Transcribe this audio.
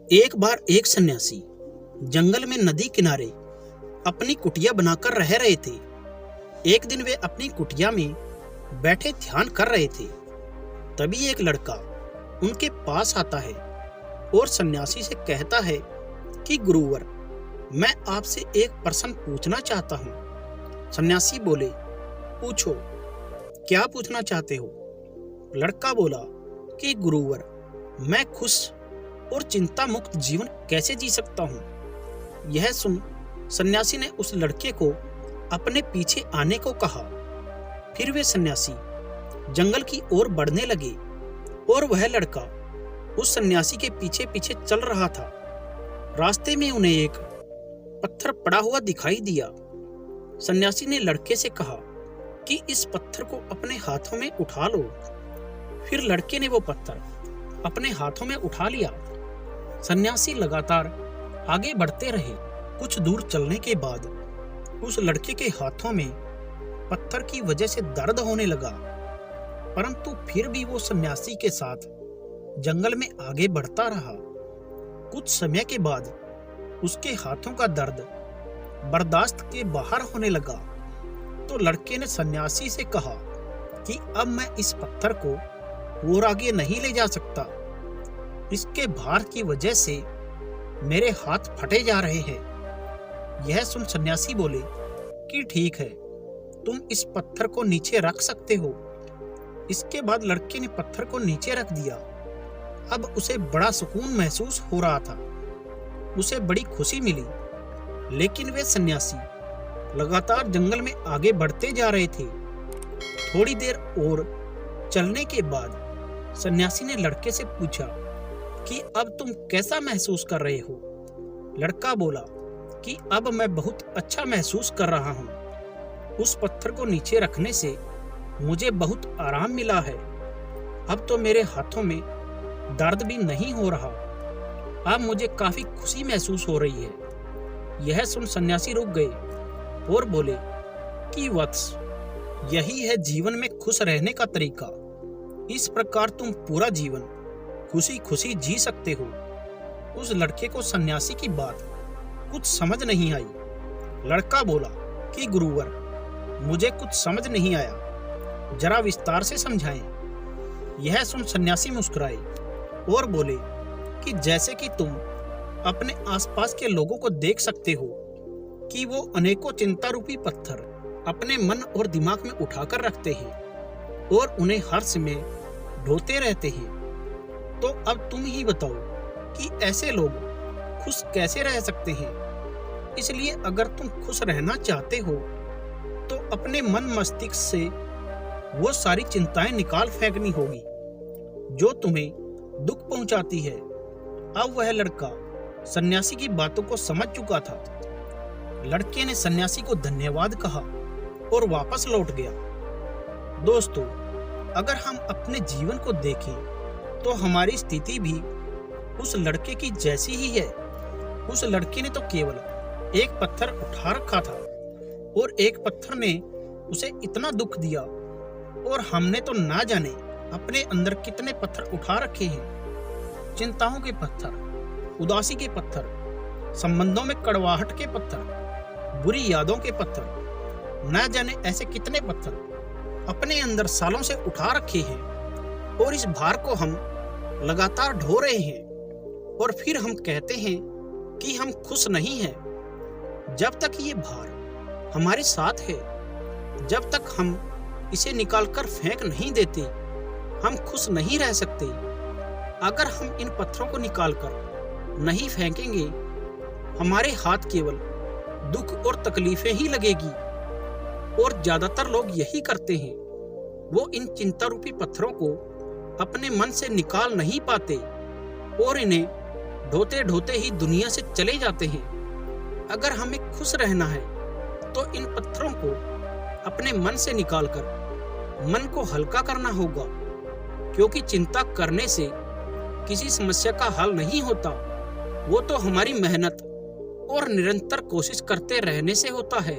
एक बार एक सन्यासी जंगल में नदी किनारे अपनी कुटिया बनाकर रह रहे थे। एक दिन वे अपनी कुटिया में बैठे ध्यान कर रहे थे। तभी एक लड़का उनके पास आता है और सन्यासी से कहता है कि गुरुवर, मैं आपसे एक प्रश्न पूछना चाहता हूँ। सन्यासी बोले, पूछो, क्या पूछना चाहते हो? लड़का बोला कि गुरुवर, मैं खुश और चिंता मुक्त जीवन कैसे जी सकता हूँ? यह सुन सन्यासी ने उस लड़के को अपने पीछे आने को कहा। फिर वे सन्यासी जंगल की ओर बढ़ने लगे और वह लड़का उस सन्यासी के पीछे पीछे चल रहा था। रास्ते में उन्हें एक पत्थर पड़ा हुआ दिखाई दिया। सन्यासी ने लड़के से कहा कि इस पत्थर को अपने हाथों में उठा लो। फिर लड़के ने वो पत्थर अपने हाथों में उठा लिया। सन्यासी लगातार आगे बढ़ते रहे। कुछ दूर चलने के बाद उस लड़के के हाथों में पत्थर की वजह से दर्द होने लगा, परंतु फिर भी वो सन्यासी के साथ जंगल में आगे बढ़ता रहा। कुछ समय के बाद उसके हाथों का दर्द बर्दाश्त के बाहर होने लगा। तो लड़के ने सन्यासी से कहा कि अब मैं इस पत्थर को और आगे नहीं ले जा सकता। इसके भार की वजह से मेरे हाथ फटे जा रहे हैं। यह सुन सन्यासी बोले कि ठीक है, तुम इस पत्थर को नीचे रख सकते हो। इसके बाद लड़के ने पत्थर को नीचे रख दिया। अब उसे बड़ा सुकून महसूस हो रहा था। उसे बड़ी खुशी मिली। लेकिन वे सन्यासी लगातार जंगल में आगे बढ़ते जा रहे थे। थोड़ी देर और चलने के बाद सन्यासी ने लड़के से पूछा कि अब तुम कैसा महसूस कर रहे हो? लड़का बोला कि अब मैं बहुत अच्छा महसूस कर रहा हूँ। उस पत्थर को नीचे रखने से मुझे बहुत आराम मिला है। अब तो मेरे हाथों में दर्द भी नहीं हो रहा। अब मुझे काफी खुशी महसूस हो रही है। यह सुन सन्यासी रुक गए और बोले कि वत्स, यही है जीवन में खुश रहने का तरीका। इस प्रकार तुम पूरा जीवन खुशी खुशी जी सकते हो। उस लड़के को सन्यासी की बात कुछ समझ नहीं आई। लड़का बोला कि गुरुवर, मुझे कुछ समझ नहीं आया, जरा विस्तार से समझाएं। यह सुन सन्यासी मुस्कुराए और बोले कि जैसे कि तुम अपने आसपास के लोगों को देख सकते हो कि वो अनेकों चिंता रूपी पत्थर अपने मन और दिमाग में उठाकर रखते हैं और उन्हें हर समय ढोते रहते हैं। तो अब तुम ही बताओ कि ऐसे लोग खुश कैसे रह सकते हैं? इसलिए अगर तुम खुश रहना चाहते हो तो अपने मन मस्तिष्क से वो सारी चिंताएं निकाल फेंकनी होगी जो तुम्हें दुख पहुंचाती है। अब वह लड़का सन्यासी की बातों को समझ चुका था। लड़के ने सन्यासी को धन्यवाद कहा और वापस लौट गया। दोस्तों, अगर हम अपने जीवन को देखें तो हमारी स्थिति भी उस लड़के की जैसी ही है। उस लड़के ने तो केवल एक पत्थर उठा रखा था और एक पत्थर ने उसे इतना दुख दिया, और हमने तो ना जाने अपने अंदर कितने पत्थर उठा रखे हैं। चिंताओं के पत्थर, उदासी के पत्थर, संबंधों में कड़वाहट के पत्थर, बुरी यादों के पत्थर, ना जाने ऐसे कितने पत्थर अपने अंदर सालों से उठा रखे हैं, और इस भार को हम लगातार ढो रहे हैं। और फिर हम कहते हैं कि हम खुश नहीं हैं। जब तक ये भार हमारे साथ है, जब तक हम इसे निकालकर फेंक नहीं देते, हम खुश नहीं रह सकते। अगर हम इन पत्थरों को निकालकर नहीं फेंकेंगे, हमारे हाथ केवल दुख और तकलीफें ही लगेगी। और ज्यादातर लोग यही करते हैं। वो इन चिंता रूपी पत्थरों को अपने मन से निकाल नहीं पाते और इन्हें ढोते ढोते ही दुनिया से चले जाते हैं। अगर हमें खुश रहना है तो इन पत्थरों को अपने मन से निकालकर मन को हल्का करना होगा, क्योंकि चिंता करने से किसी समस्या का हल नहीं होता। वो तो हमारी मेहनत और निरंतर कोशिश करते रहने से होता है।